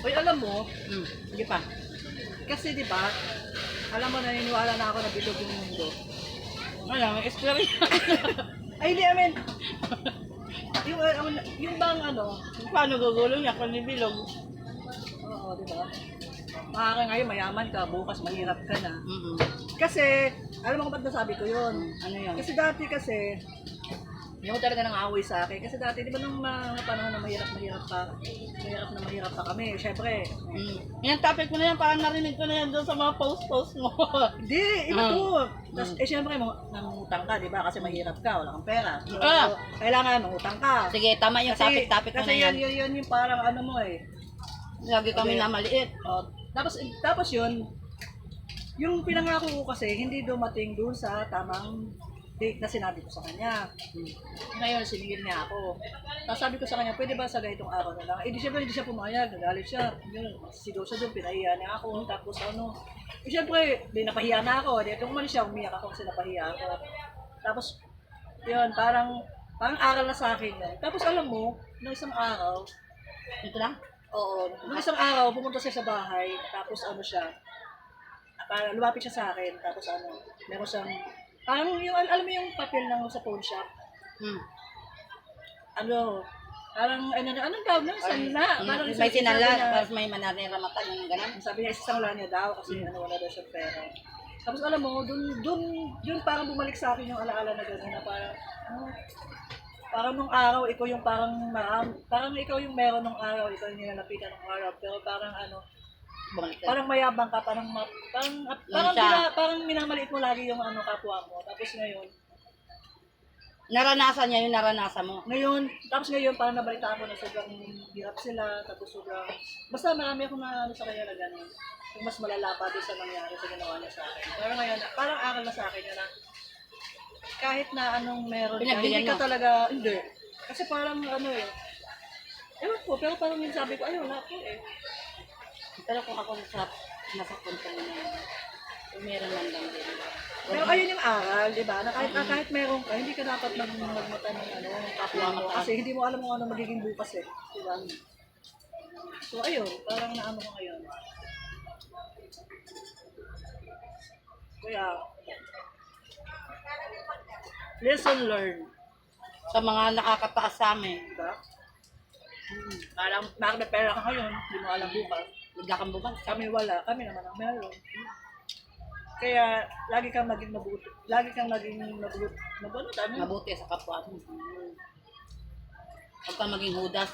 Uy, alam mo, Sige pa. kasi di ba, alam mo, naniniwala na ako na bilog yung mundo. Wala, may experience. Ay, hindi, I mean, yung bang ano, Paano gugulong niya kung nibilog? oo, di ba? Makaka ngayon, mayaman ka, bukas mahirap ka na. Kasi, alam mo kung ba't nasabi ko yun? Ano yun? Kasi dati kasi, hindi ako talaga nang away sa akin. Kasi dati, di ba nung mga panahon na mahirap na mahirap pa kami. Siyempre, Yung topic mo na yan, parang narinig ko na yan doon sa mga post-post mo. hindi, iba to. Tapos, siyempre, nangutang ka, di ba? Kasi mahirap ka, wala kang pera. So, Ah. kailangan mangutang ka. Sige, tama yung topic mo Kasi na yan. yun yung parang ano mo eh. Lagi kami Okay. na maliit. Tapos yun, yung pinangako ko kasi, hindi dumating doon sa tamang date na sinabi ko sa kanya. Ngayon, siningil niya ako. Tapos sabi ko sa kanya, pwede ba sa ganitong araw na lang? Eh, di syempre, hindi siya pumayag. Nagalit siya. Yun, sigaw siya doon, pinahiya niya ako. Tapos ano, eh, syempre, di napahiya na ako. Di, kung umalis siya, umiyak ako kasi napahiya ako. Tapos, yun, parang aral na sa akin yun. Tapos alam mo, nung isang araw, Ito lang? oo, nung isang araw, pumunta siya sa bahay. Tapos ano siya, parang lumapit siya sa akin. Tapos ano, meron siyang, parang yung, alam mo yung papel ng sa pawn shop? Ano, parang, anong tawag na? Sanla. Parang May sabi sinala, niya- tapos may mananiramatan yung ganun. Sabi niya, isang lang niya daw kasi ano, wala daw siyang pera. Tapos alam mo, dun parang bumalik sa akin yung alaala na gano'n na parang, parang nung araw, ikaw yung parang ikaw yung meron nung araw, ikaw yung nilalapitan nung araw, pero parang ano, Bumalik ka. parang mayabang ka, parang minamaliit mo lagi yung ano kapwa mo. Tapos Naranasan niya yung naranasan mo. tapos ngayon parang nabalita ako na sobrang hirap sila, tapos sobrang, basta marami akong na ano sa kanya na gano'n. Yung mas malala pa doon sa nangyari sa ginawa niya sa akin. Pero ngayon, parang aral na sa akin yun na kahit na anong meron ka, Pinagbigyan hindi ka mo? talaga, hindi. Kasi parang ano eh, ewan ko, pero parang yung sabi ko, ay wala po eh. Pero kung ako nasa punto mo na yun, kung meron man lang din. Pero ayun yung aral, di ba? Na kahit meron ka, hindi ka dapat magmata ng ano, ng kapwa mo. Kasi hindi mo alam kung ano magiging bukas eh. Di ba? So ayun, parang naano ko ngayon. Kaya, lesson learned. Sa mga nakakataas sa amin, Di ba? Parang bakit may pera ka ngayon, hindi mo alam bukas. bigla kang bumalik. Kami wala, kami naman ang meron. Kaya lagi kang maging mabuti. Lagi kang maging mabuti. Ano? Mabuti sa kapwa mo. Huwag kang maging hudas.